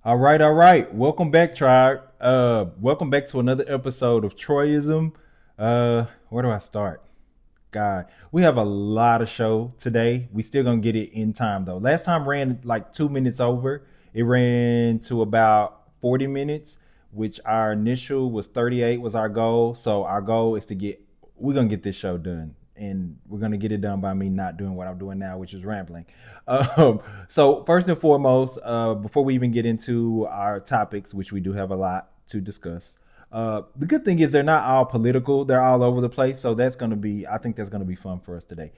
All right. Welcome back, tribe. Welcome back to another episode of TROYism. Where do I start? God, we have a lot of show today. We still gonna get it in time though. Last time ran like 2 minutes over. It ran to about 40 minutes, which our initial was 38 was our goal. So our goal is to get we're gonna get this show done. And we're gonna get it done by me not doing what I'm doing now, which is rambling. So first and foremost, before we even get into our topics, which we do have a lot to discuss, the good thing is they're not all political; they're all over the place. So I think that's gonna be fun for us today.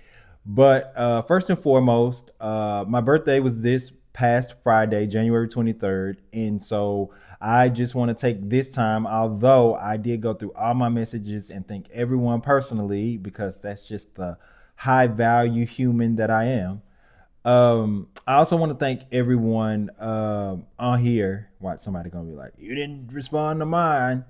But first and foremost, my birthday was this past Friday, January 23rd, and so I just want to take this time, although I did go through all my messages and thank everyone personally because that's just the high value human that I am. I also want to thank everyone on here. Watch somebody gonna be like, "You didn't respond to mine."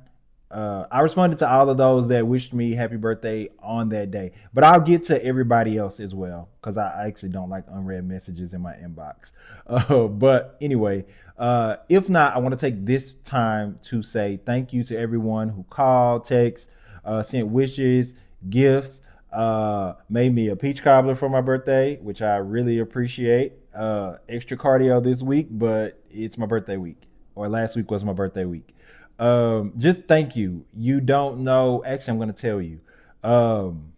I responded to all of those that wished me happy birthday on that day, but I'll get to everybody else as well because I actually don't like unread messages in my inbox. But anyway, if not, I want to take this time to say thank you to everyone who called, text, sent wishes, gifts, made me a peach cobbler for my birthday, which I really appreciate. Extra cardio this week, but it's my birthday week, or last week was my birthday week. Just thank you. You don't know. Actually, I'm going to tell you. Um,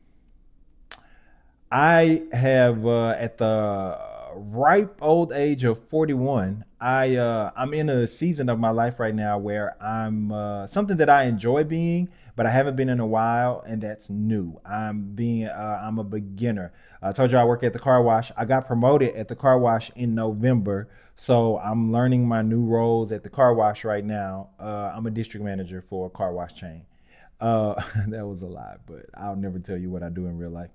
I have at the ripe old age of 41. I'm in a season of my life right now where I'm something that I enjoy being, but I haven't been in a while, and that's new. I'm a beginner. I told you I work at the car wash. I got promoted at the car wash in November, so I'm learning my new roles at the car wash right now. I'm a district manager for a car wash chain. That was a lie, but I'll never tell you what I do in real life.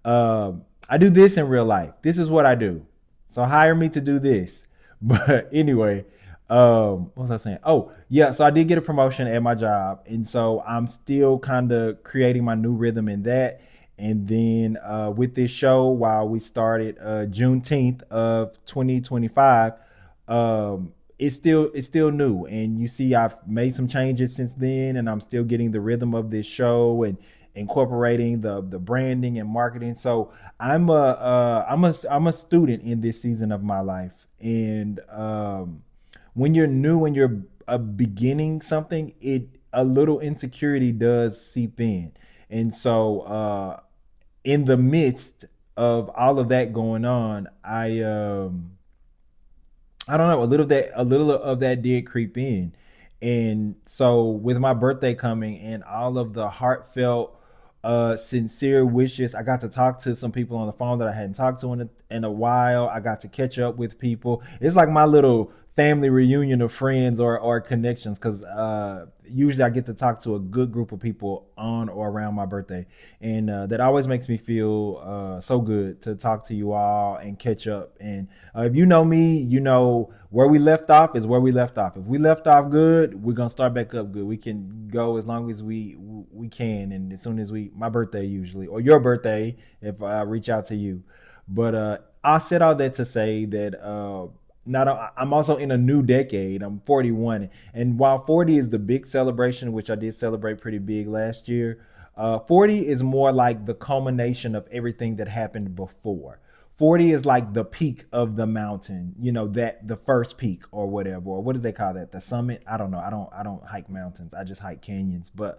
I do this in real life. This is what I do. So hire me to do this. But anyway, what was I saying? Oh, yeah. So I did get a promotion at my job, and so I'm still kind of creating my new rhythm in that. And then with this show, while we started Juneteenth of 2025, it's still new, and you see I've made some changes since then, and I'm still getting the rhythm of this show and incorporating the branding and marketing. So I'm a student in this season of my life, and when you're new and you're beginning something, it a little insecurity does seep in, and so in the midst of all of that going on, I don't know. A little of that did creep in, and so with my birthday coming and all of the heartfelt, sincere wishes, I got to talk to some people on the phone that I hadn't talked to in a while. I got to catch up with people. It's like my little family reunion of friends or connections because usually I get to talk to a good group of people on or around my birthday, and that always makes me feel so good to talk to you all and catch up. And if you know me, you know where we left off is where we left off. If we left off good, we're gonna start back up good. We can go as long as we can, and as soon as my birthday usually or your birthday if I reach out to you. But I said all that to say that not I'm also in a new decade. I'm 41, and while 40 is the big celebration, which I did celebrate pretty big last year, 40 is more like the culmination of everything that happened before. 40 is like the peak of the mountain, that the first peak or whatever, or what do they call that? The summit? I don't know. I don't hike mountains. I just hike canyons. But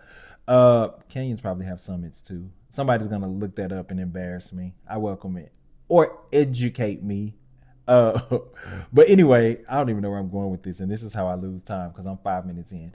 canyons probably have summits too. Somebody's gonna look that up and embarrass me. I welcome it. Or educate me. Uh, but anyway, I don't even know where I'm going with this, and this is how I lose time because I'm 5 minutes in.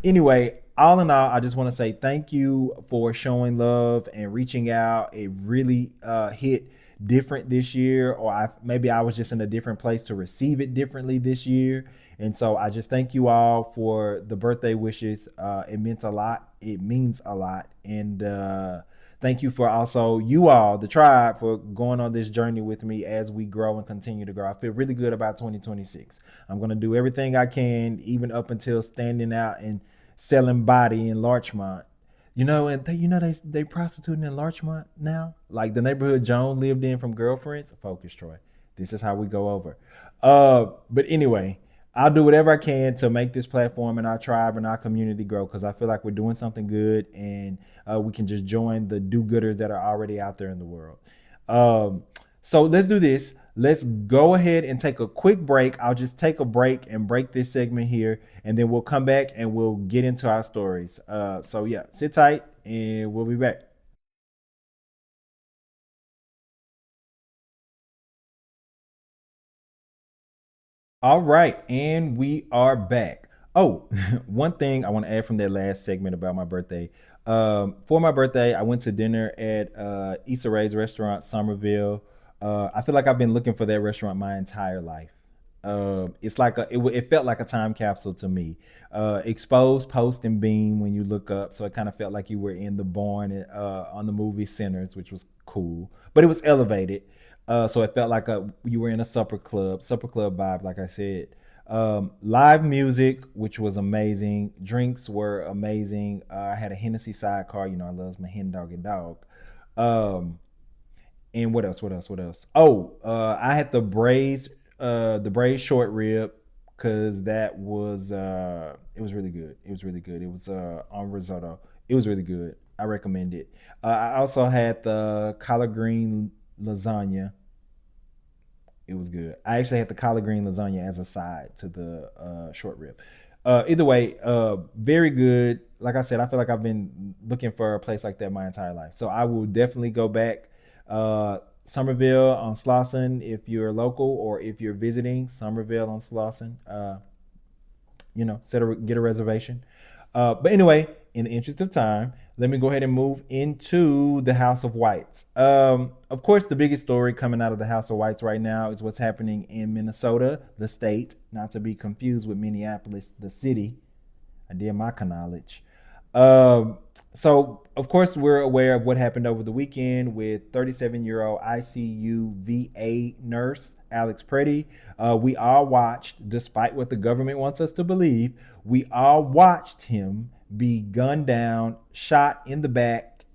Anyway, all in all, I just want to say thank you for showing love and reaching out. It really hit different this year, or maybe I was just in a different place to receive it differently this year. And so I just thank you all for the birthday wishes. It meant a lot. It means a lot, and thank you for also you all, the tribe, for going on this journey with me as we grow and continue to grow. I feel really good about 2026. I'm going to do everything I can, even up until standing out and selling body in Larchmont. And they prostituting in Larchmont now, like the neighborhood Joan lived in from Girlfriends. Focus, Troy. This is how we go over. But anyway, I'll do whatever I can to make this platform and our tribe and our community grow because I feel like we're doing something good and we can just join the do-gooders that are already out there in the world. Um, so let's do this. Let's go ahead and take a quick break. I'll just take a break and break this segment here, and then we'll come back and we'll get into our stories. So yeah, sit tight and we'll be back. All right, and we are back. Oh, one thing I want to add from that last segment about my birthday. For my birthday, I went to dinner at Issa Rae's restaurant, Somerville. I feel like I've been looking for that restaurant my entire life. It's like it felt like a time capsule to me. Exposed, post, and beam when you look up, so it kind of felt like you were in the barn on the movie Sinners, which was cool, but it was elevated. So it felt like you were in a supper club vibe, like I said. Live music, which was amazing. Drinks were amazing. I had a Hennessy sidecar. You know, I love my hen dog and dog. Um, and what else? What else? What else? Oh, I had the braised short rib, because that was it was really good. It was really good. It was on risotto. It was really good. I recommend it. I also had the collard green lasagna. It was good. I actually had the collard green lasagna as a side to the short rib. Either way, very good. Like I said, I feel like I've been looking for a place like that my entire life. So I will definitely go back. Somerville on Slauson if you're local, or if you're visiting Somerville on Slauson. Get a reservation. But anyway, in the interest of time, let me go ahead and move into the House of Whites. Of course, the biggest story coming out of the House of Whites right now is what's happening in Minnesota, the state, not to be confused with Minneapolis, the city. I did my knowledge. So, of course, we're aware of what happened over the weekend with 37-year-old ICU VA nurse Alex Preddy. We all watched, despite what the government wants us to believe, we all watched him be gunned down, shot in the back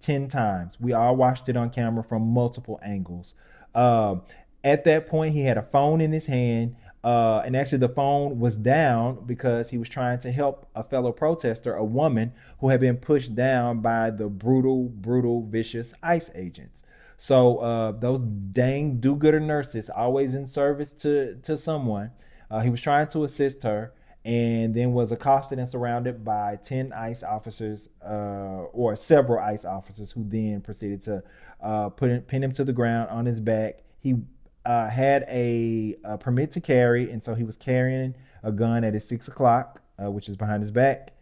10 times. We all watched it on camera from multiple angles. Um, at that point, he had a phone in his hand, and actually, the phone was down because he was trying to help a fellow protester, a woman who had been pushed down by the brutal, vicious ICE agents. So those dang do-gooder nurses, always in service to someone. He was trying to assist her, and then was accosted and surrounded by 10 ICE officers, or several ICE officers, who then proceeded to pin him to the ground on his back. He had a permit to carry, and so he was carrying a gun at his 6 o'clock, which is behind his back,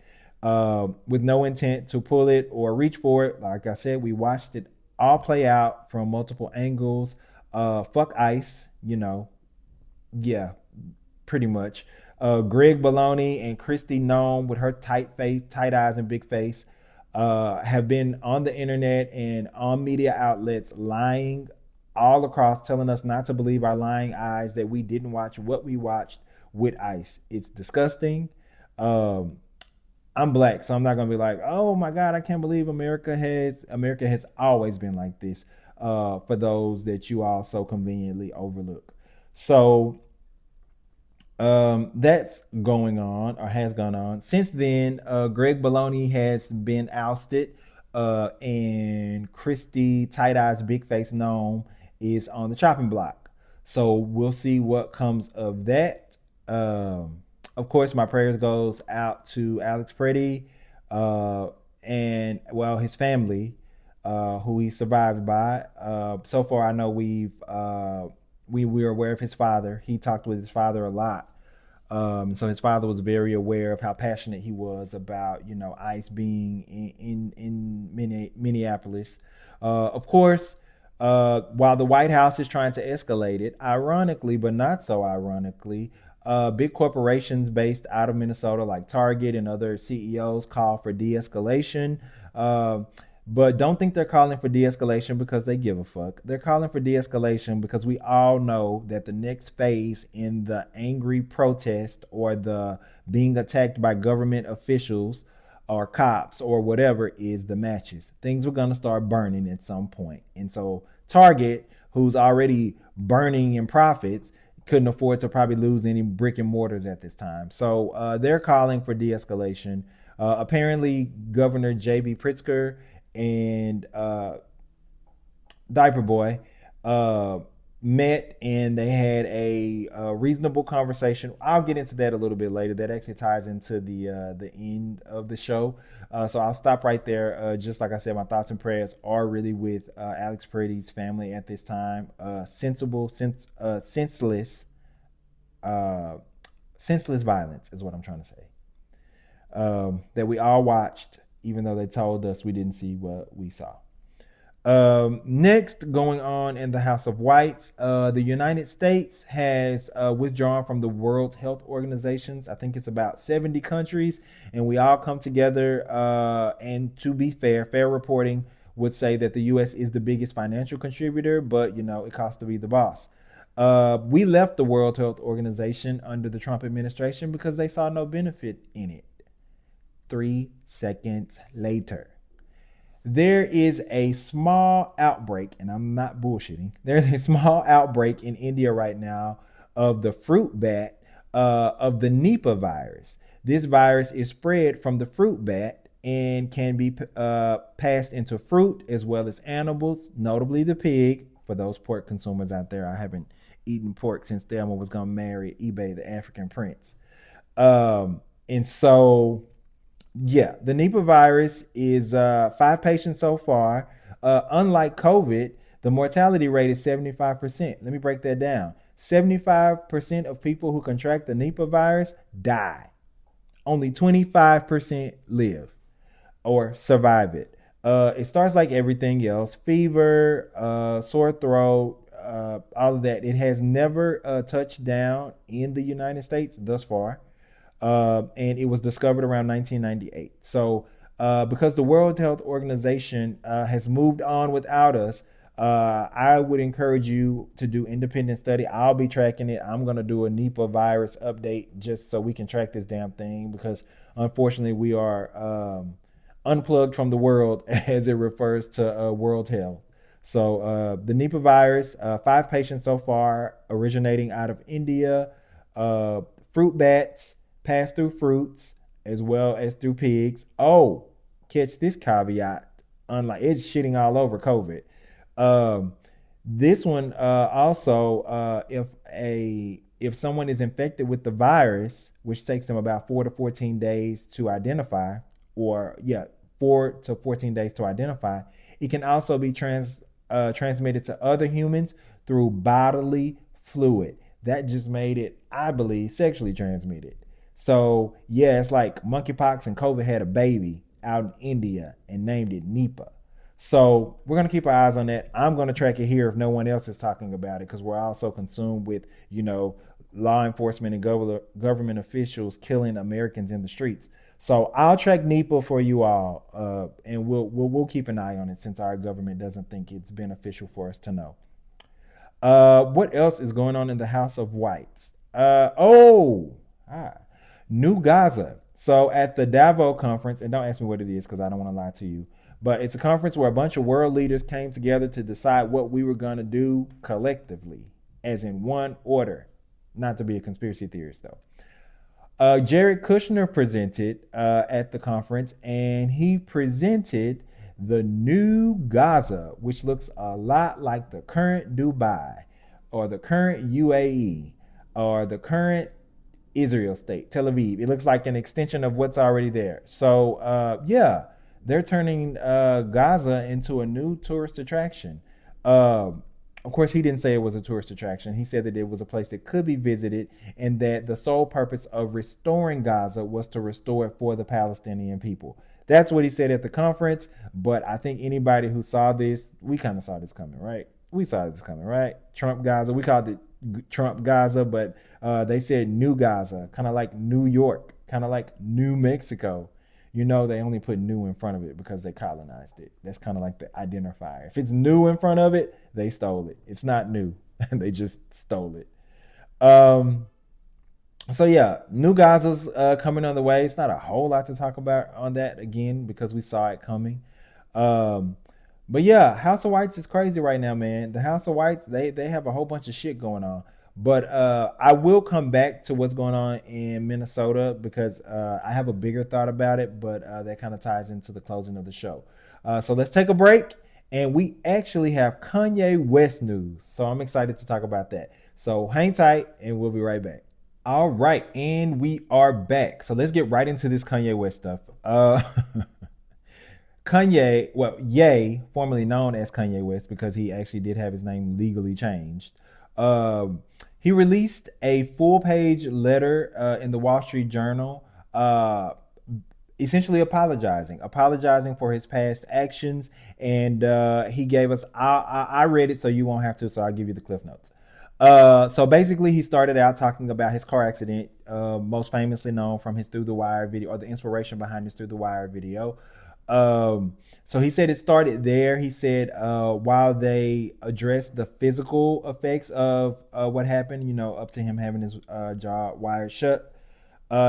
with no intent to pull it or reach for it. Like I said, we watched it all play out from multiple angles. Fuck ICE, yeah, pretty much. Greg Baloney and Christy Nome, with her tight face, tight eyes, and big face, have been on the internet and on media outlets lying all across, telling us not to believe our lying eyes, that we didn't watch what we watched with ICE. It's disgusting. Um, I'm black, so I'm not gonna be like, oh my God, I can't believe America has always been like this. For those that you all so conveniently overlook. So that's going on, or has gone on. Since then, Greg Baloney has been ousted, and Christy Tight Eyes Big Face Gnome is on the chopping block. So we'll see what comes of that. Of course, my prayers goes out to Alex Preddy, uh, and well, his family, who he survived by. So far, I know we were aware of his father. He talked with his father a lot. So his father was very aware of how passionate he was about, ICE being in Minneapolis. Of course, while the White House is trying to escalate it, ironically, but not so ironically, big corporations based out of Minnesota, like Target and other CEOs, call for de-escalation. Uh, but don't think they're calling for de-escalation because they give a fuck. They're calling for de-escalation because we all know that the next phase in the angry protest, or the being attacked by government officials or cops or whatever, is the matches. Things were going to start burning at some point. And so Target, who's already burning in profits, couldn't afford to probably lose any brick and mortars at this time. So they're calling for de-escalation. Apparently, Governor J.B. Pritzker and Diaper Boy uh, met and they had a reasonable conversation. I'll get into that a little bit later. That actually ties into the end of the show. So I'll stop right there. Just like I said, my thoughts and prayers are really with Alex Pretty's family at this time. Senseless, uh, senseless violence is what I'm trying to say. That we all watched, even though they told us we didn't see what we saw. Next, going on in the House of Whites, the United States has withdrawn from the World Health Organizations. I think it's about 70 countries, and we all come together. And to be fair, fair reporting would say that the U.S. is the biggest financial contributor, but it costs to be the boss. We left the World Health Organization under the Trump administration because they saw no benefit in it. 3 seconds later, there is a small outbreak, and I'm not bullshitting. There's a small outbreak in India right now of the fruit bat of the Nipah virus. This virus is spread from the fruit bat and can be passed into fruit as well as animals, notably the pig. For those pork consumers out there, I haven't eaten pork since Thelma was gonna marry eBay, the African prince. And so yeah, the Nipah virus is 5 patients so far. Unlike COVID, the mortality rate is 75%. Let me break that down. 75% of people who contract the Nipah virus die. Only 25% live or survive it. It starts like everything else: fever, sore throat, all of that. It has never touched down in the United States thus far, and it was discovered around 1998. So, because the World Health Organization has moved on without us, I would encourage you to do independent study. I'll be tracking it. I'm gonna do a Nipah virus update just so we can track this damn thing because unfortunately we are unplugged from the world as it refers to World Health. So the Nipah virus, 5 patients so far, originating out of India. Fruit bats pass through fruits as well as through pigs. Oh, catch this caveat. Unlike it's shitting all over COVID. Um, this one also, if someone is infected with the virus, which takes them about 4 to 14 days to identify, or yeah, 4 to 14 days to identify, it can also be transmitted to other humans through bodily fluid. That just made it, I believe, sexually transmitted. So yeah, it's like monkeypox and COVID had a baby out in India and named it Nipah. So we're gonna keep our eyes on that. I'm gonna track it here if no one else is talking about it because we're also consumed with law enforcement and government officials killing Americans in the streets. So I'll track Nipah for you all, and we'll keep an eye on it since our government doesn't think it's beneficial for us to know. What else is going on in the House of Whites? Ah, New Gaza. So at the Davos conference, and don't ask me what it is because I don't want to lie to you, but it's a conference where a bunch of world leaders came together to decide what we were going to do collectively, as in one order. Not to be a conspiracy theorist, though. Jared Kushner presented at the conference, and he presented the new Gaza, which looks a lot like the current Dubai, or the current UAE, or the current Israel state, Tel Aviv. It looks like an extension of what's already there. So, yeah, they're turning Gaza into a new tourist attraction. Of course, he didn't say it was a tourist attraction. He said that it was a place that could be visited and that the sole purpose of restoring Gaza was to restore it for the Palestinian people. That's what he said at the conference. But I think anybody who saw this, we kind of saw this coming, right? We saw this coming, right? Trump Gaza. We called it Trump Gaza, but they said New Gaza, kind of like New York, kind of like New Mexico. They only put new in front of it because they colonized it. That's kind of like the identifier. If it's new in front of it, they stole it. It's not new. They just stole it. Um, so yeah, New Gaza's coming on the way. It's not a whole lot to talk about on that again because we saw it coming. Um, but yeah, House of Whites is crazy right now, man. The House of Whites, they have a whole bunch of shit going on. But I will come back to what's going on in Minnesota because I have a bigger thought about it, but that kind of ties into the closing of the show. So let's take a break, and we actually have Kanye West news. So I'm excited to talk about that. So hang tight, and we'll be right back. All right, and we are back. So let's get right into this Kanye West stuff. Kanye, well, Ye, formerly known as Kanye West, because he actually did have his name legally changed. He released a full-page letter in the Wall Street Journal, essentially apologizing for his past actions, and he gave us. I read it, so you won't have to. So I'll give you the cliff notes. So basically, he started out talking about his car accident, most famously known from his Through the Wire video, or the inspiration behind his Through the Wire video. So he said it started there. He said while they addressed the physical effects of what happened, up to him having his jaw wired shut,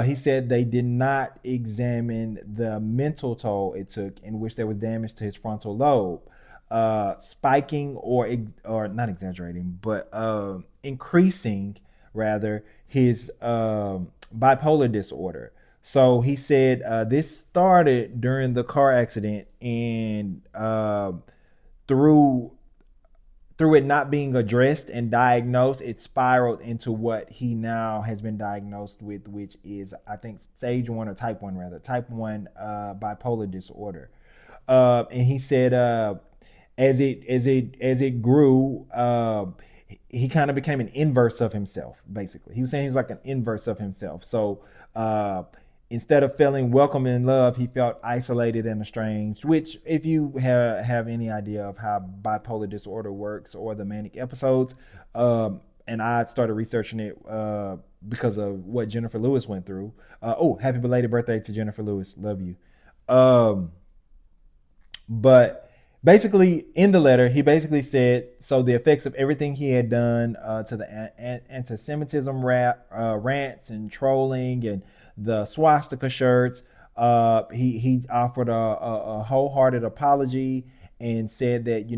he said they did not examine the mental toll it took, in which there was damage to his frontal lobe, spiking or not exaggerating, but increasing rather his bipolar disorder. So he said this started during the car accident, and through through it not being addressed and diagnosed, it spiraled into what he now has been diagnosed with, which is, I think, stage one, or type one rather, type one bipolar disorder. And he said, as it grew, he kind of became an inverse of himself. Basically, he was saying he was like an inverse of himself. So uh, instead of feeling welcome and loved, he felt isolated and estranged. Which, if you have any idea of how bipolar disorder works or the manic episodes, and I started researching it because of what Jennifer Lewis went through. Oh, happy belated birthday to Jennifer Lewis. Love you. Um, but basically, in the letter, he basically said, so the effects of everything he had done to the anti-Semitism rants and trolling and the swastika shirts, he offered a wholehearted apology and said that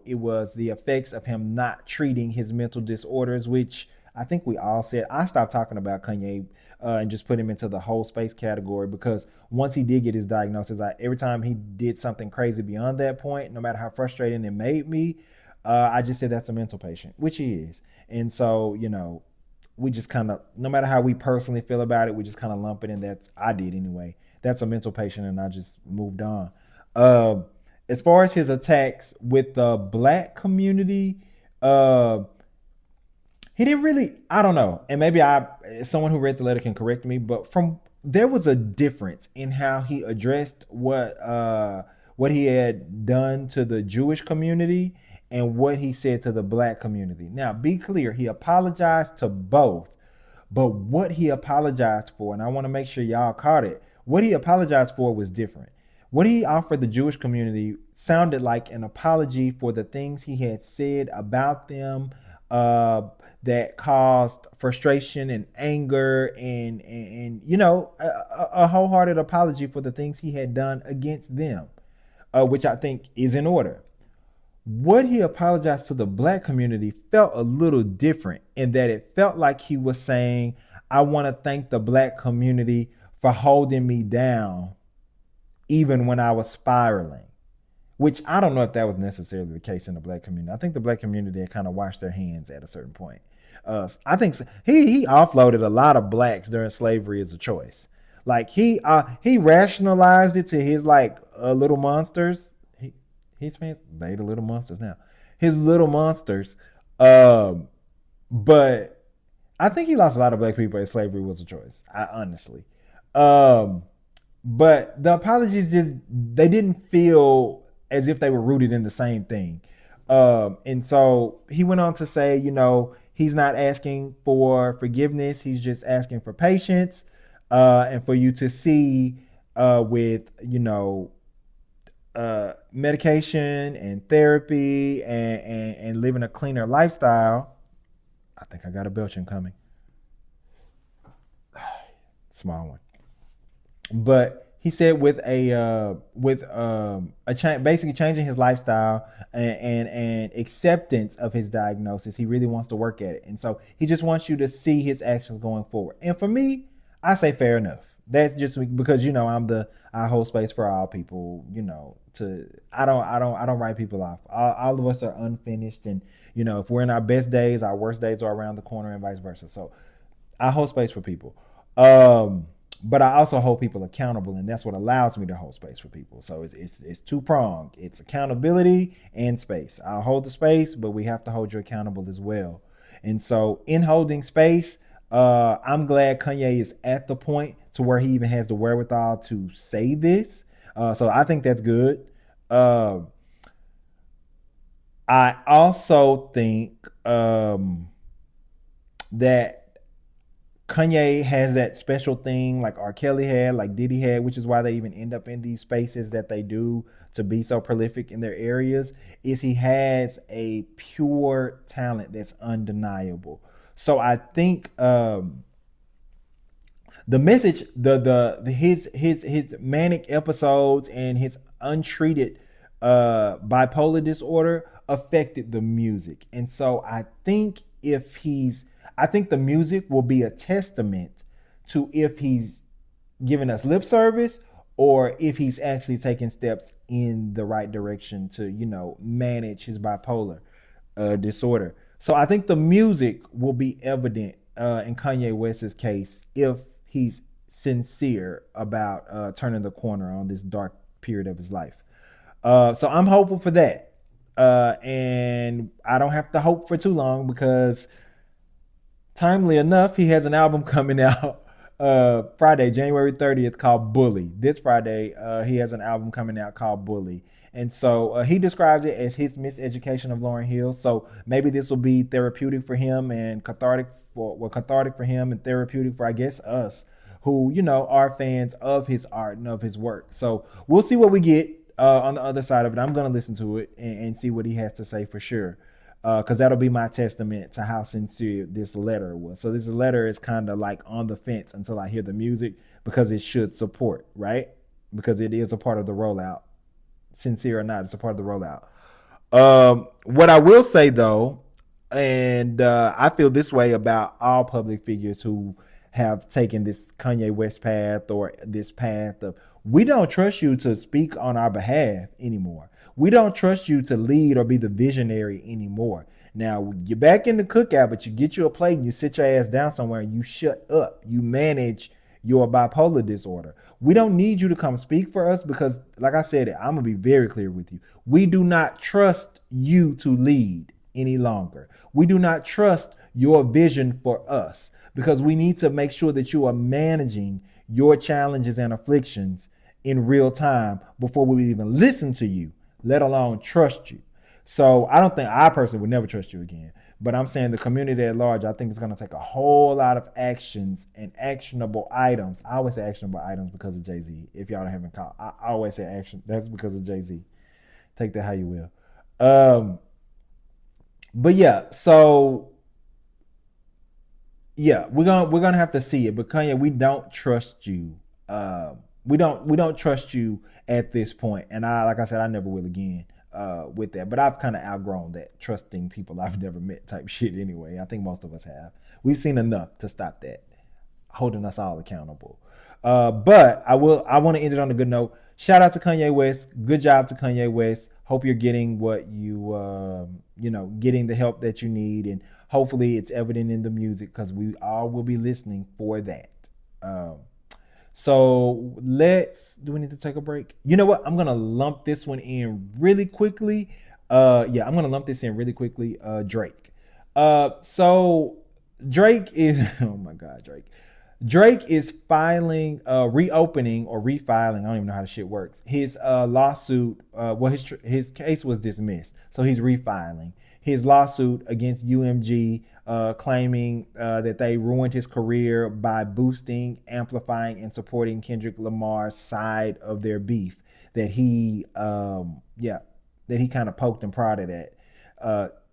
it was the effects of him not treating his mental disorders, which I think we all said. I stopped talking about Kanye and just put him into the whole space category, because once he did get his diagnosis, every time he did something crazy beyond that point, no matter how frustrating it made me, I just said that's a mental patient, which he is. And so, we just kind of, no matter how we personally feel about it, we just kind of lump it in. That's, I did anyway. That's a mental patient, and I just moved on. Uh, as far as his attacks with the black community, uh, he didn't really, I don't know, and maybe someone who read the letter can correct me, but from there was a difference in how he addressed what he had done to the Jewish community and what he said to the black community. Now, be clear, he apologized to both, but what he apologized for, and I want to make sure y'all caught it, what he apologized for was different. What he offered the Jewish community sounded like an apology for the things he had said about them, uh, that caused frustration and anger, and a wholehearted apology for the things he had done against them, which I think is in order. What he apologized to the black community felt a little different, in that it felt like he was saying, I want to thank the black community for holding me down even when I was spiraling. Which, I don't know if that was necessarily the case in the black community. I think the black community had kind of washed their hands at a certain point. I think he offloaded a lot of blacks during slavery as a choice. Like, he rationalized it to his, like, little monsters. His fans, they the little monsters now. His little monsters. Um, but I think he lost a lot of black people as slavery was a choice. I honestly. Um, but the apologies, just, they didn't feel as if they were rooted in the same thing. And so he went on to say, he's not asking for forgiveness. He's just asking for patience, and for you to see, with, medication and therapy, and living a cleaner lifestyle. I think I got a belching coming. Small one. But he said basically changing his lifestyle and acceptance of his diagnosis, he really wants to work at it, and so he just wants you to see his actions going forward. And for me, I say fair enough. That's just because I hold space for all people. To I don't write people off. All of us are unfinished, and if we're in our best days, our worst days are around the corner, and vice versa. So I hold space for people. But I also hold people accountable, and that's what allows me to hold space for people. So it's two pronged. It's accountability and space. I'll hold the space, but we have to hold you accountable as well. And so in holding space, I'm glad Kanye is at the point to where he even has the wherewithal to say this. So I think that's good. Uh, I also think that Kanye has that special thing like R. Kelly had, like Diddy had, which is why they even end up in these spaces that they do to be so prolific in their areas, is he has a pure talent that's undeniable. So I think the message, his manic episodes and his untreated bipolar disorder affected the music, and so I think the music will be a testament to if he's giving us lip service or if he's actually taking steps in the right direction to manage his bipolar disorder. So I think the music will be evident in Kanye West's case if he's sincere about turning the corner on this dark period of his life. So I'm hopeful for that. And I don't have to hope for too long because timely enough, he has an album coming out Friday, January 30th, called Bully. This Friday, he has an album coming out called Bully. And so he describes it as his miseducation of Lauryn Hill. So maybe this will be therapeutic for him and cathartic for him and therapeutic for, I guess, us who, are fans of his art and of his work. So we'll see what we get on the other side of it. I'm going to listen to it and see what he has to say for sure, because that'll be my testament to how sincere this letter was. So this letter is kind of like on the fence until I hear the music because it should support, right? Because it is a part of the rollout. Sincere or not, it's a part of the rollout. What I will say though, and I feel this way about all public figures who have taken this Kanye West path or this path of we don't trust you to speak on our behalf anymore. We don't trust you to lead or be the visionary anymore. Now you're back in the cookout, but you get you a plate and you sit your ass down somewhere and you shut up. You manage your bipolar disorder. We don't need you to come speak for us because, like I said, I'm gonna be very clear with you. We do not trust you to lead any longer. We do not trust your vision for us because we need to make sure that you are managing your challenges and afflictions in real time before we even listen to you, let alone trust you. So I personally would never trust you again. But I'm saying the community at large, I think it's going to take a whole lot of actions and actionable items. I always say actionable items because of Jay-Z. If y'all haven't caught, I always say action. That's because of Jay-Z. Take that how you will. But yeah, so yeah, we're gonna have to see it. But Kanye, we don't trust you. We don't trust you at this point. And like I said, I never will again with that. But I've kind of outgrown that trusting people I've never met type shit anyway. I think most of us have. We've seen enough to stop that, holding us all accountable. But I want to end it on a good note. Shout out to Kanye West. Good job to Kanye West. Hope you're getting what getting the help that you need, and hopefully it's evident in the music because we all will be listening for that. So do we need to take a break? You know what? I'm gonna lump this one in really quickly. Yeah, I'm gonna lump this in really quickly. Drake. So Drake is oh my god, Drake. Drake is reopening or refiling. I don't even know how the shit works. His lawsuit. Well, his case was dismissed, so he's refiling his lawsuit against UMG, claiming that they ruined his career by boosting, amplifying, and supporting Kendrick Lamar's side of their beef that he kind of poked and prodded at.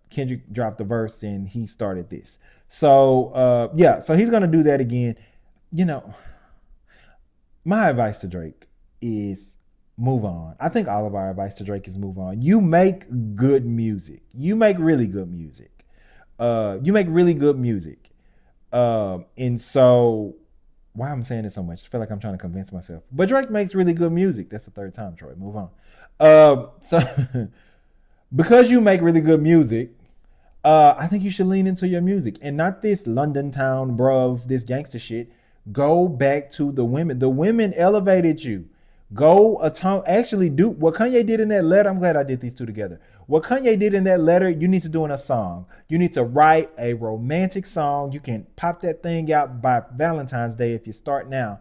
Kendrick dropped the verse and he started this. So he's gonna do that again. My advice to Drake: is move on. I think all of our advice to Drake is move on. You make good music. You make really good music. You make really good music. And so why I'm saying this so much? I feel like I'm trying to convince myself. But Drake makes really good music. That's the third time, Troy. Move on. So because you make really good music, I think you should lean into your music and not this London town, bruv, this gangster shit. Go back to the women. The women elevated you. Go atone. Actually, do what Kanye did in that letter. I'm glad I did these two together. What Kanye did in that letter, you need to do in a song. You need to write a romantic song. You can pop that thing out by Valentine's Day if you start now.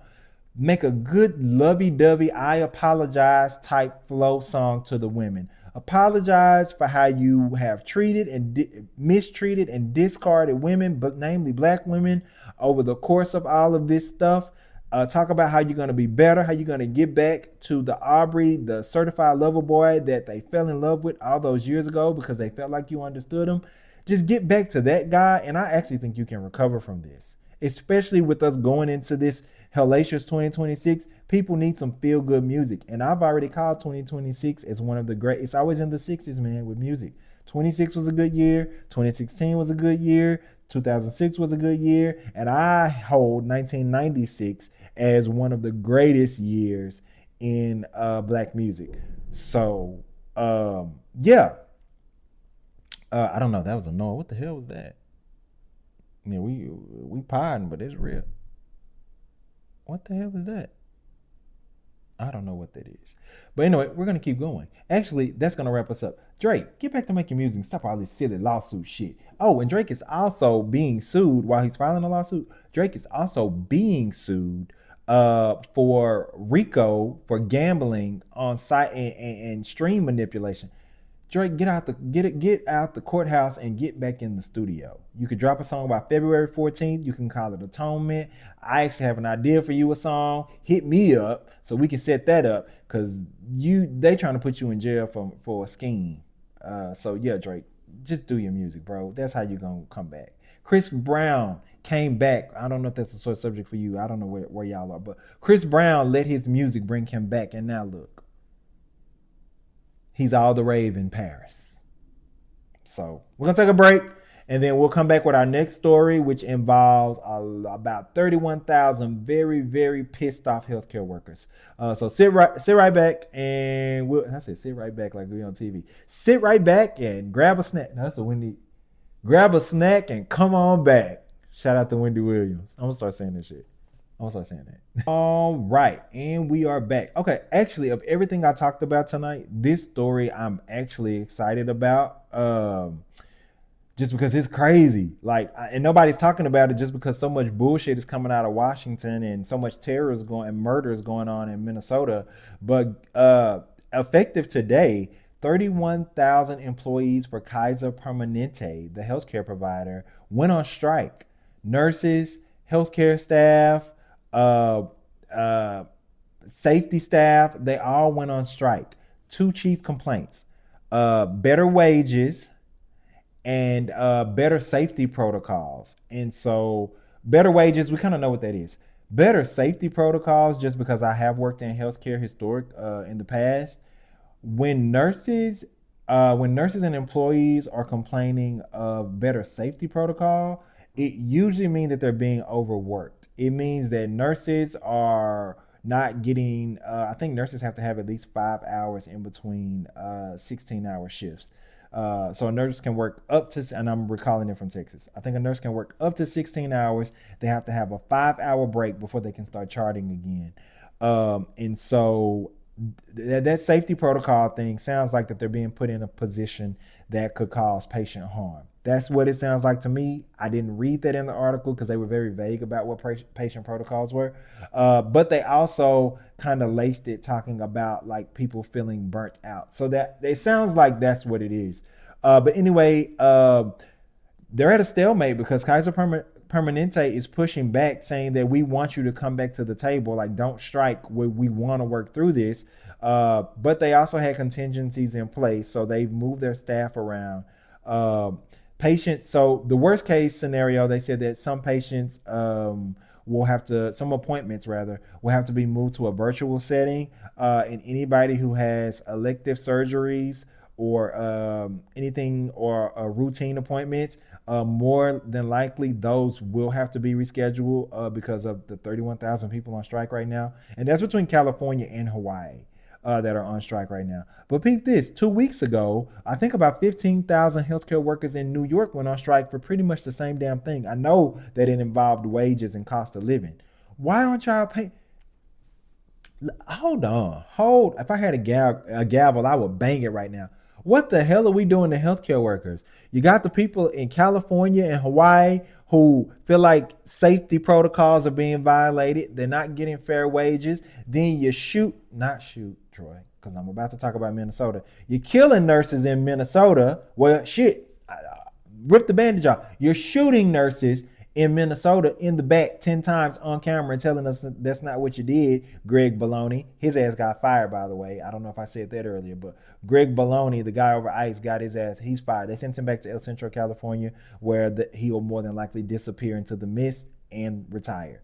Make a good lovey-dovey I apologize type flow song to the women. Apologize for how you have treated and mistreated and discarded women, but namely black women, over the course of all of this stuff. Talk about how you're going to be better, how you're going to get back to the Aubrey, the certified lover boy that they fell in love with all those years ago because they felt like you understood them. Just get back to that guy, and I actually think you can recover from this, especially with us going into this hellacious 2026. People need some feel good music, and I've already called 2026 as one of the great. It's always in the sixes, man, with music. 26 was a good year. 2016 was a good year. 2006 was a good year, and I hold 1996 as one of the greatest years in black music. So, yeah. I don't know. That was a no. What the hell was that? Yeah, we pardon, but it's real. What the hell is that? I don't know what that is. But anyway, we're gonna keep going. Actually, that's gonna wrap us up. Drake, get back to making music and stop all this silly lawsuit shit. Oh, and Drake is also being sued while he's filing a lawsuit. Drake is also being sued for RICO for gambling on site and stream manipulation. Drake, get out the courthouse and get back in the studio. You could drop a song by February 14th. You can call it Atonement. I actually have an idea for you a song. Hit me up so we can set that up because they trying to put you in jail for a scheme. So yeah, Drake, just do your music, bro. That's how you gonna come back. Chris Brown came back. I don't know if that's a sort of subject for you. I don't know where y'all are, but Chris Brown let his music bring him back, and now look, he's all the rave in Paris. So we're gonna take a break, and then we'll come back with our next story, which involves about 31,000 very, very pissed off healthcare workers. So sit right back, and I said sit right back like we on TV. Sit right back and grab a snack. No, that's a Wendy. Grab a snack and come on back. Shout out to Wendy Williams. I'm gonna start saying this shit. I'm gonna start saying that. All right, and we are back. Okay, actually, of everything I talked about tonight, this story I'm actually excited about. Just because it's crazy, and nobody's talking about it just because so much bullshit is coming out of Washington and so much terror is going and murder is going on in Minnesota. But effective today, 31,000 employees for Kaiser Permanente, the healthcare provider, went on strike. Nurses, healthcare staff, uh, uh, safety staff, they all went on strike. Two chief complaints: better wages and better safety protocols. And so, better wages, we kind of know what that is. Better safety protocols, just because I have worked in healthcare in the past. When nurses and employees are complaining of better safety protocol, it usually means that they're being overworked. It means that nurses are not getting. I think nurses have to have at least 5 hours in between 16-hour shifts. So a nurse can work up to, and I'm recalling it from Texas. I think a nurse can work up to 16 hours. They have to have a 5-hour break before they can start charting again. And so that safety protocol thing sounds like that they're being put in a position that could cause patient harm. That's what it sounds like to me. I didn't read that in the article because they were very vague about what patient protocols were. But they also kind of laced it talking about like people feeling burnt out. So that it sounds like that's what it is. But anyway, they're at a stalemate because Kaiser Permanente is pushing back, saying that we want you to come back to the table. Like, don't strike. We want to work through this. But they also had contingencies in place, so they've moved their staff around. Patients. So the worst case scenario, they said that some patients some appointments rather, will have to be moved to a virtual setting. And anybody who has elective surgeries or anything or routine appointments, more than likely those will have to be rescheduled because of the 31,000 people on strike right now. And that's between California and Hawaii that are on strike right now. But peep this, 2 weeks ago, I think about 15,000 healthcare workers in New York went on strike for pretty much the same damn thing. I know that it involved wages and cost of living. Why aren't y'all paying? Hold on, hold. If I had a gavel, I would bang it right now. What the hell are we doing to healthcare workers? You got the people in California and Hawaii who feel like safety protocols are being violated. They're not getting fair wages. Then you not shoot, Troy, because I'm about to talk about Minnesota. You're killing nurses in Minnesota. Well, shit, rip the bandage off. You're shooting nurses in Minnesota in the back 10 times on camera and telling us that that's not what you did. Greg Baloney, his ass got fired, by the way. I don't know if I said that earlier, but Greg Baloney, the guy over ICE, got his ass. He's fired. They sent him back to El Centro, California, where he'll more than likely disappear into the mist and retire.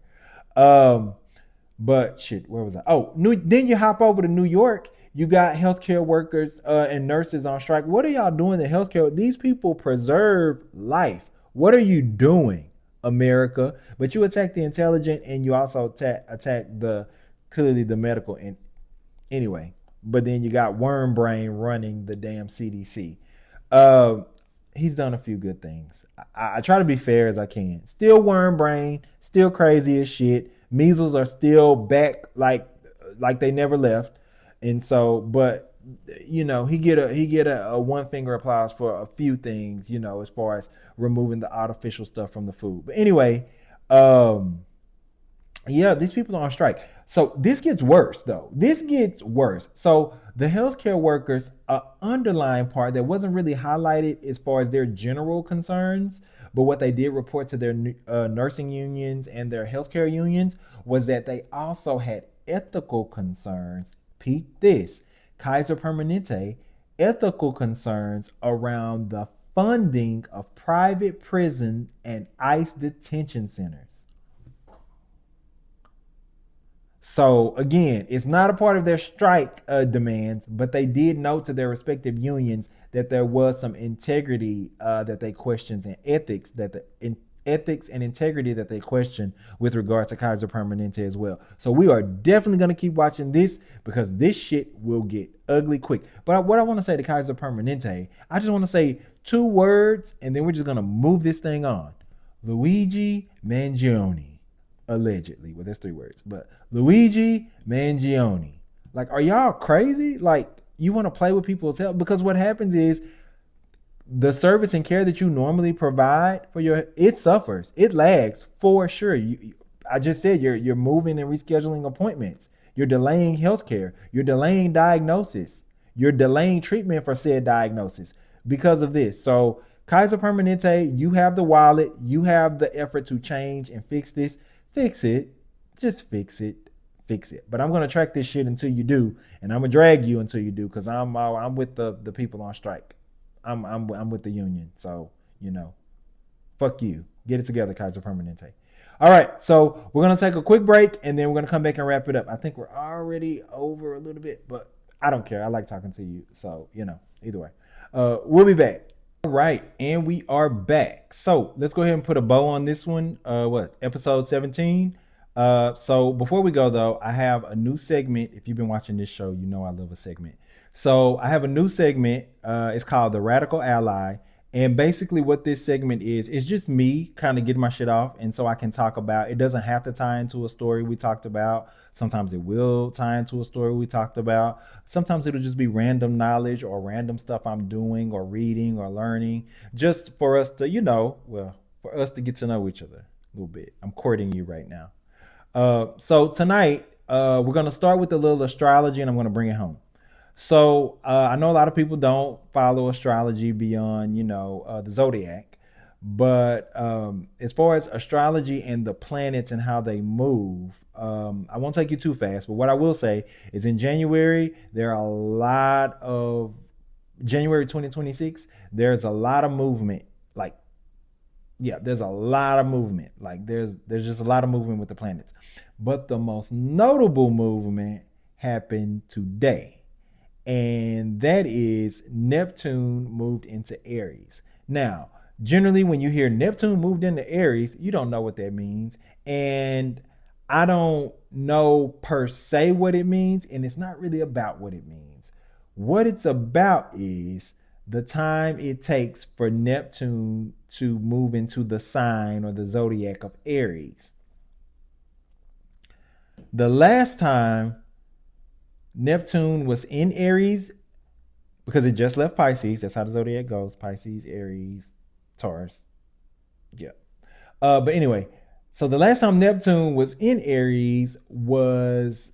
But shit, where was I? Oh, then you hop over to New York. You got healthcare workers and nurses on strike. What are y'all doing to healthcare? These people preserve life. What are you doing, America? But you attack the intelligent, and you also attack clearly the medical. And anyway, but then you got Worm Brain running the damn CDC. He's done a few good things. I try to be fair as I can. Still Worm Brain, still crazy as shit. Measles are still back like they never left. And so, but he get a one finger applause for a few things, as far as removing the artificial stuff from the food. But anyway, yeah, these people are on strike. So this gets worse, though. This gets worse. So the healthcare workers, underlying part that wasn't really highlighted as far as their general concerns, but what they did report to their nursing unions and their healthcare unions was that they also had ethical concerns. Peep this, Kaiser Permanente, ethical concerns around the funding of private prison and ICE detention centers. So again, it's not a part of their strike demands, but they did note to their respective unions that there was some integrity that they questioned, and ethics and integrity that they question with regard to Kaiser Permanente as well. So we are definitely going to keep watching this, because this shit will get ugly quick. But what I want to say to Kaiser Permanente, I just want to say 2 words, and then we're just going to move this thing on. Luigi Mangione. Allegedly. Well, that's 3 words, but Luigi Mangione. Like, are y'all crazy? Like, you want to play with people's health? Because what happens is the service and care that you normally provide for it suffers. It lags for sure. I just said you're moving and rescheduling appointments. You're delaying healthcare. You're delaying diagnosis. You're delaying treatment for said diagnosis because of this. So Kaiser Permanente, you have the wallet. You have the effort to change and fix this. Fix it. Just fix it. Fix it. But I'm gonna track this shit until you do, and I'm gonna drag you until you do, because I'm with the people on strike. I'm with the union. So fuck you. Get it together, Kaiser Permanente. All right, so we're gonna take a quick break, and then we're gonna come back and wrap it up. I think we're already over a little bit, but I don't care. I like talking to you, so either way. We'll be back. All right, and we are back. So let's go ahead and put a bow on this one. Episode 17. So before we go, though, I have a new segment. If you've been watching this show, you know I love a segment. So I have a new segment. It's called The Radical Ally. And basically what this segment is just me kind of getting my shit off. And so I can talk about, it doesn't have to tie into a story we talked about. Sometimes it will tie into a story we talked about. Sometimes it'll just be random knowledge or random stuff I'm doing or reading or learning, just for us to, for us to get to know each other a little bit. I'm courting you right now. So tonight, we're going to start with a little astrology, and I'm going to bring it home. So I know a lot of people don't follow astrology beyond, the zodiac. But as far as astrology and the planets and how they move, I won't take you too fast. But what I will say is in January, January 2026, there's a lot of movement, like Yeah, there's a lot of movement. Like there's just a lot of movement with the planets. But the most notable movement happened today. And that is Neptune moved into Aries. Now, generally when you hear Neptune moved into Aries, you don't know what that means. And I don't know per se what it means, and it's not really about what it means. What it's about is the time it takes for Neptune to move into the sign or the zodiac of Aries. The last time Neptune was in Aries, because it just left Pisces, that's how the zodiac goes: Pisces, Aries, Taurus. Yeah. But anyway, so the last time Neptune was in Aries was,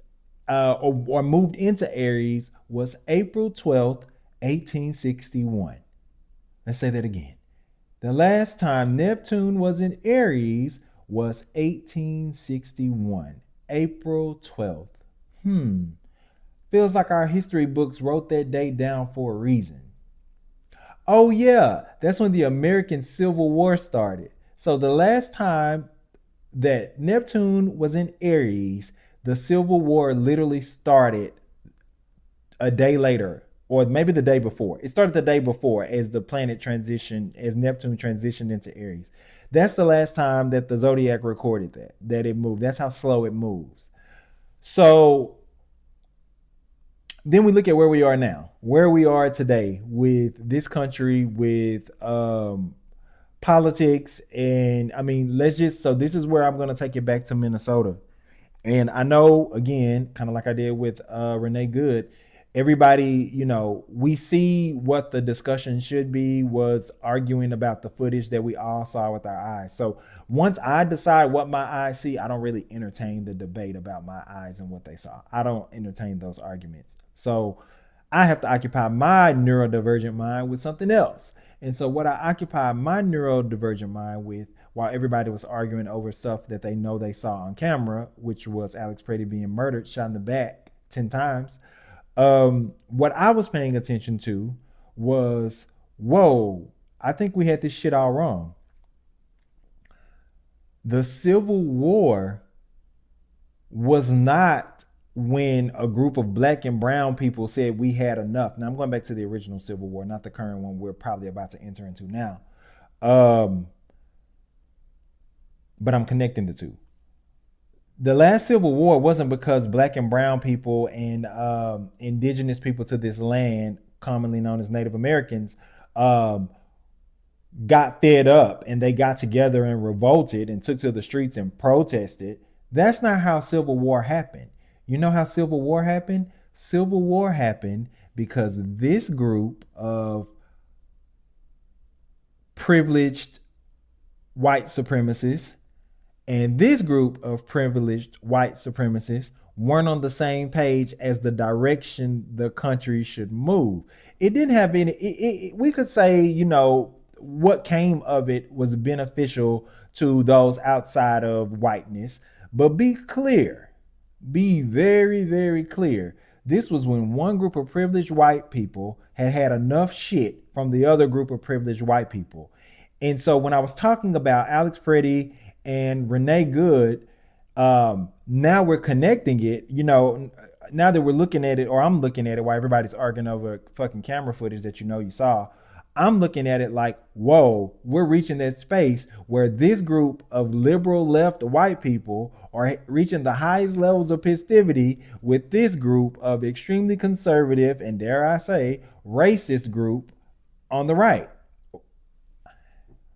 or moved into Aries, was April 12th, 1861. Let's say that again. The last time Neptune was in Aries was 1861, April 12th. Feels like our history books wrote that date down for a reason. Oh, yeah, that's when the American Civil War started. So the last time that Neptune was in Aries, the Civil War literally started a day later, or maybe the day before. It started the day before as the planet transitioned, as Neptune transitioned into Aries. That's the last time that the zodiac recorded that it moved. That's how slow it moves. So then we look at where we are now, where we are today with this country, with politics. And I mean, so this is where I'm going to take it back to Minnesota. And I know, again, kind of like I did with Renee Good, everybody, we see what the discussion should be, was arguing about the footage that we all saw with our eyes. So once I decide what my eyes see, I don't really entertain the debate about my eyes and what they saw. I don't entertain those arguments. So I have to occupy my neurodivergent mind with something else. And so what I occupy my neurodivergent mind with, while everybody was arguing over stuff that they know they saw on camera, which was Alex Pretty being murdered, shot in the back 10 times, what I was paying attention to was, whoa, I think we had this shit all wrong. The Civil War was not when a group of black and brown people said we had enough. Now I'm going back to the original Civil War, not the current one we're probably about to enter into now. But I'm connecting the two. The last Civil War wasn't because black and brown people and indigenous people to this land, commonly known as Native Americans, um, got fed up and they got together and revolted and took to the streets and protested. That's not how Civil War happened. You know how Civil War happened? Civil War happened because this group of privileged white supremacists and this group of privileged white supremacists weren't on the same page as the direction the country should move. It didn't have any, we could say, what came of it was beneficial to those outside of whiteness. But be clear, be very, very clear. This was when one group of privileged white people had had enough shit from the other group of privileged white people. And so when I was talking about Alex Pretty and Renee Good, now we're connecting it, now that we're looking at it, or I'm looking at it while everybody's arguing over fucking camera footage that you saw. I'm looking at it like, whoa, we're reaching that space where this group of liberal left white people are reaching the highest levels of festivity with this group of extremely conservative and, dare I say, racist group on the right.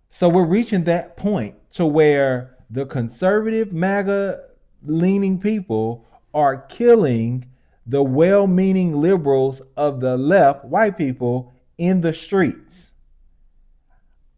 So we're reaching that point to where the conservative MAGA leaning people are killing the well-meaning liberals of the left, white people, in the streets.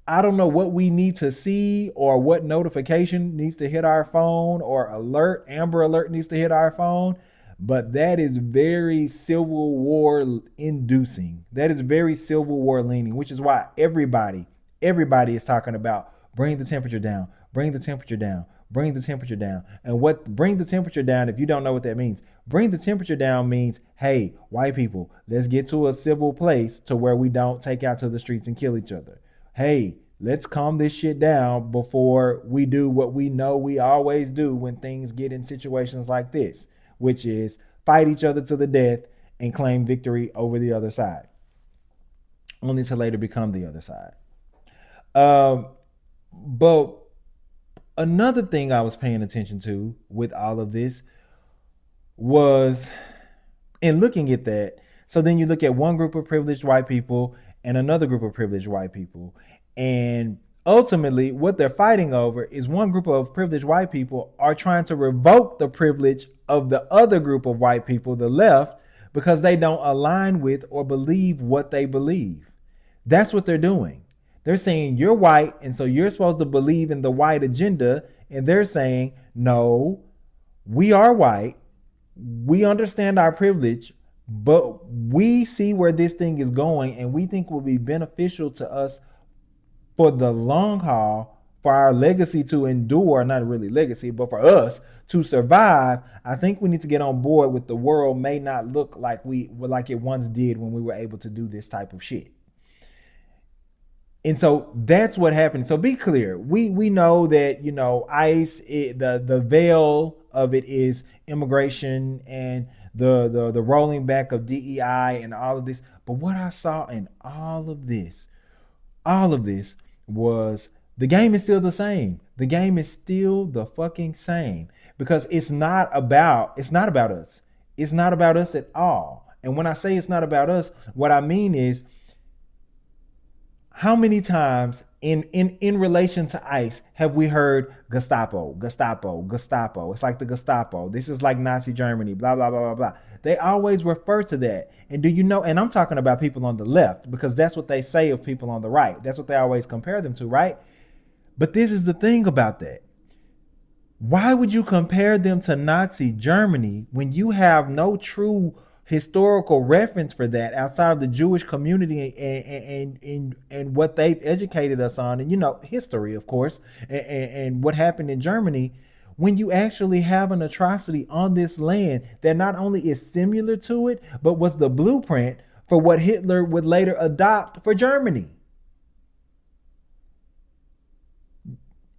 I don't know what we need to see or what notification needs to hit our phone or Amber Alert needs to hit our phone, but that is very Civil War inducing. That is very Civil War leaning, which is why everybody is talking about bring the temperature down, bring the temperature down, bring the temperature down. And what bring the temperature down, if you don't know what that means, bring the temperature down means, hey, white people, let's get to a civil place to where we don't take out to the streets and kill each other. Hey, let's calm this shit down before we do what we know we always do when things get in situations like this, which is fight each other to the death and claim victory over the other side, only to later become the other side. Um, but another thing I was paying attention to with all of this was in looking at that. So then you look at one group of privileged white people and another group of privileged white people. And ultimately, what they're fighting over is one group of privileged white people are trying to revoke the privilege of the other group of white people, the left, because they don't align with or believe what they believe. That's what they're doing. They're saying you're white, and so you're supposed to believe in the white agenda. And they're saying, no, we are white. We understand our privilege, but we see where this thing is going, and we think will be beneficial to us for the long haul, for our legacy to endure, not really legacy, but for us to survive. I think we need to get on board with the world may not look like it once did when we were able to do this type of shit. And so that's what happened. So be clear. We know that, ICE, the veil of it is immigration and the rolling back of DEI and all of this. But what I saw in all of this was the game is still the same. The game is still the fucking same, because it's not about us. It's not about us at all. And when I say it's not about us, what I mean is, how many times in relation to ICE have we heard Gestapo? It's like the Gestapo. This is like Nazi Germany, blah, blah, blah, blah, blah. They always refer to that. And do you know, and I'm talking about people on the left, because that's what they say of people on the right. That's what they always compare them to, right? But this is the thing about that. Why would you compare them to Nazi Germany when you have no true historical reference for that outside of the Jewish community and what they've educated us on, and history, of course, and what happened in Germany, when you actually have an atrocity on this land that not only is similar to it, but was the blueprint for what Hitler would later adopt for Germany.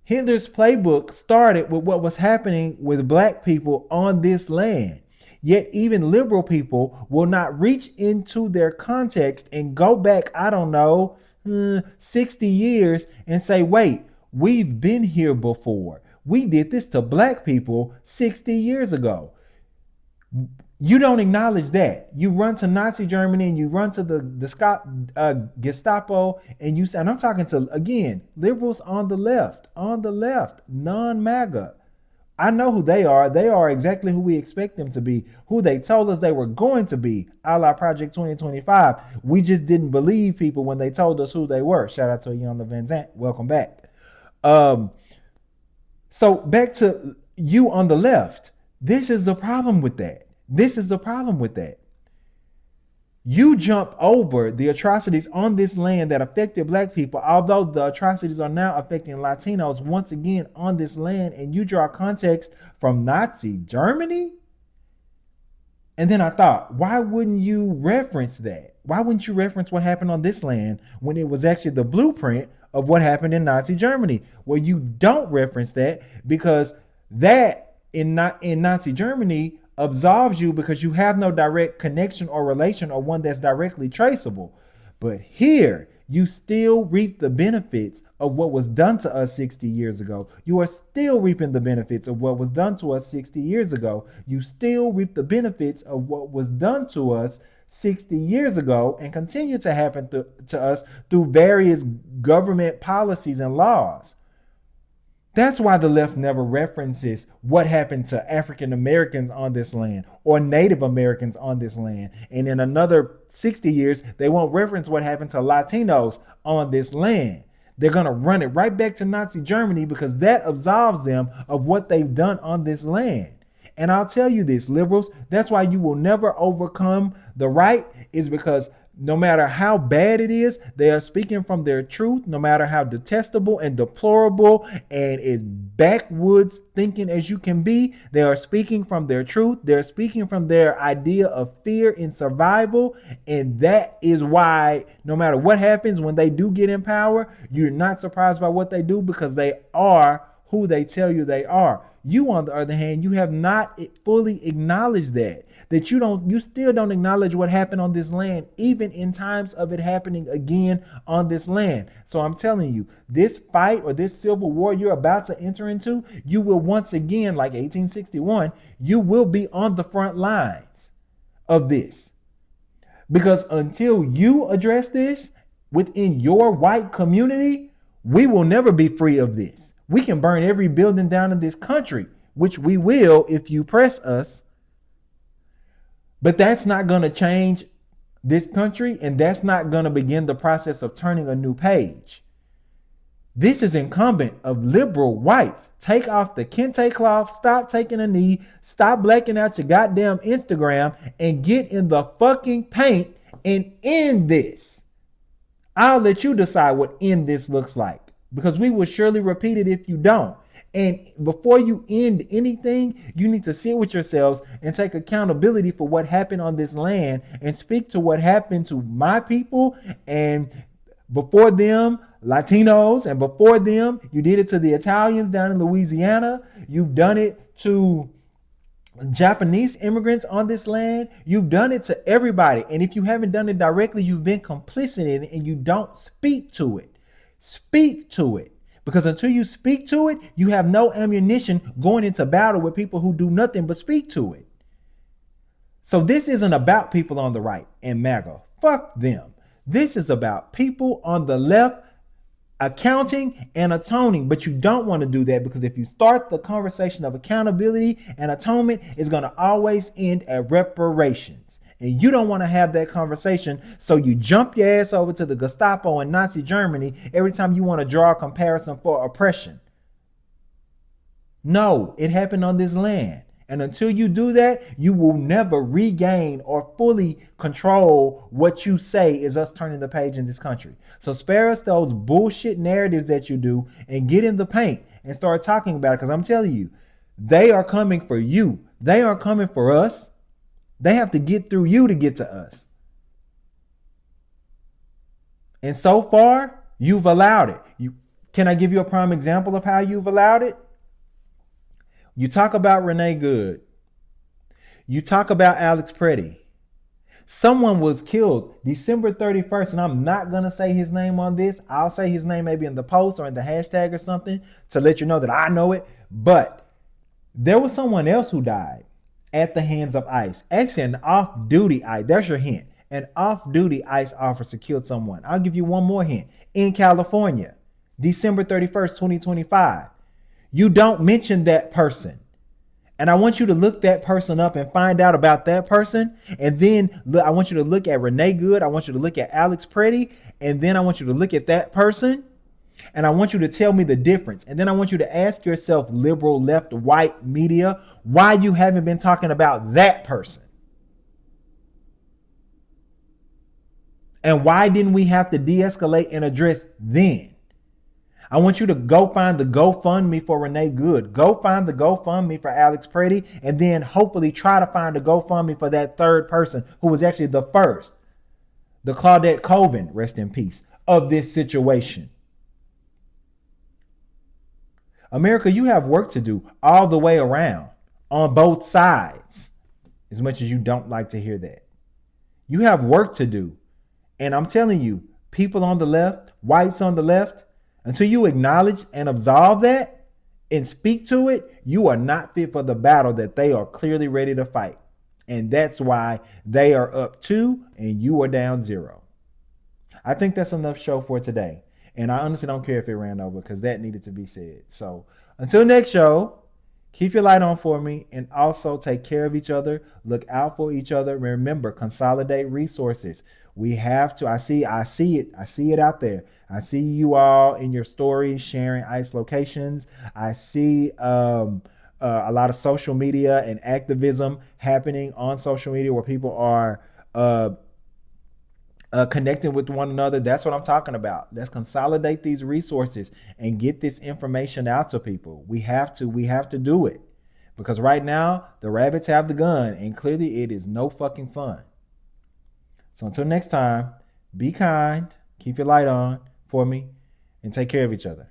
Hitler's playbook started with what was happening with black people on this land. Yet even liberal people will not reach into their context and go back, 60 years and say, wait, we've been here before. We did this to black people 60 years ago. You don't acknowledge that. You run to Nazi Germany and you run to the Gestapo, and I'm talking to, again, liberals on the left, non-MAGA. I know who they are. They are exactly who we expect them to be, who they told us they were going to be, a la Project 2025. We just didn't believe people when they told us who they were. Shout out to Yana Van Zant. Welcome back. So back to you on the left. This is the problem with that. You jump over the atrocities on this land that affected black people, although the atrocities are now affecting Latinos once again on this land, and you draw context from Nazi Germany. And then I thought, why wouldn't you reference that? Why wouldn't you reference what happened on this land when it was actually the blueprint of what happened in Nazi Germany? Well, you don't reference that because that in Nazi Germany absolves you because you have no direct connection or relation or one that's directly traceable. But here, you still reap the benefits of what was done to us 60 years ago. You are still reaping the benefits of what was done to us 60 years ago. You still reap the benefits of what was done to us 60 years ago and continue to happen to us through various government policies and laws. That's why the left never references what happened to African Americans on this land or Native Americans on this land. And in another 60 years, they won't reference what happened to Latinos on this land. They're going to run it right back to Nazi Germany because that absolves them of what they've done on this land. And I'll tell you this, liberals, that's why you will never overcome the right, is because No matter how bad it is, they are speaking from their truth, no matter how detestable and deplorable and as backwoods thinking as you can be. They are speaking from their truth. They're speaking from their idea of fear and survival. And that is why, no matter what happens when they do get in power, you're not surprised by what they do because they are who they tell you they are. You, on the other hand, you have not fully acknowledged that you still don't acknowledge what happened on this land, even in times of it happening again on this land. So I'm telling you, this fight or this civil war you're about to enter into, you will once again, like 1861, you will be on the front lines of this. Because until you address this within your white community, we will never be free of this. We can burn every building down in this country, which we will if you press us. But that's not going to change this country, and that's not going to begin the process of turning a new page. This is incumbent of liberal whites. Take off the kente cloth, stop taking a knee, stop blacking out your goddamn Instagram, and get in the fucking paint and end this. I'll let you decide what end this looks like, because we will surely repeat it if you don't. And before you end anything, you need to sit with yourselves and take accountability for what happened on this land and speak to what happened to my people. And before them, Latinos, and before them, you did it to the Italians down in Louisiana. You've done it to Japanese immigrants on this land. You've done it to everybody. And if you haven't done it directly, you've been complicit in it and you don't speak to it. Speak to it. Because until you speak to it, you have no ammunition going into battle with people who do nothing but speak to it. So this isn't about people on the right and MAGA. Fuck them. This is about people on the left accounting and atoning. But you don't want to do that, because if you start the conversation of accountability and atonement, it's going to always end at reparations. And you don't want to have that conversation, so you jump your ass over to the Gestapo in Nazi Germany every time you want to draw a comparison for oppression. No, it happened on this land. And until you do that, you will never regain or fully control what you say is us turning the page in this country. So spare us those bullshit narratives that you do and get in the paint and start talking about it. Because I'm telling you, they are coming for you. They aren't coming for us. They have to get through you to get to us. And so far, you've allowed it. Can I give you a prime example of how you've allowed it? You talk about Renee Good. You talk about Alex Pretty. Someone was killed December 31st, and I'm not going to say his name on this. I'll say his name maybe in the post or in the hashtag or something to let you know that I know it. But there was someone else who died at the hands of ICE. Actually, an off-duty ICE. There's your hint. An off-duty ICE officer killed someone. I'll give you one more hint. In California, December 31st, 2025. You don't mention that person. And I want you to look that person up and find out about that person. And then I want you to look at Renee Good. I want you to look at Alex Pretty. And then I want you to look at that person. And I want you to tell me the difference. And then I want you to ask yourself, liberal, left, white media, why you haven't been talking about that person. And why didn't we have to de-escalate and address then? I want you to go find the GoFundMe for Renee Good. Go find the GoFundMe for Alex Pretty. And then hopefully try to find a GoFundMe for that third person who was actually the first. The Claudette Colvin, rest in peace, of this situation. America, you have work to do all the way around on both sides, as much as you don't like to hear that. You have work to do. And I'm telling you, people on the left, whites on the left, until you acknowledge and absolve that and speak to it, you are not fit for the battle that they are clearly ready to fight. And that's why they are up 2 and you are down 0. I think that's enough show for today. And I honestly don't care if it ran over, because that needed to be said. So until next show, keep your light on for me, and also take care of each other. Look out for each other. Remember, consolidate resources. We have to. I see it. I see it out there. I see you all in your stories sharing ICE locations. I see a lot of social media and activism happening on social media where people are connecting with one another. That's what I'm talking about. Let's consolidate these resources and get this information out to people. We have to do it, because right now the rabbits have the gun, and clearly it is no fucking fun. So until next time, be kind, keep your light on for me, and take care of each other.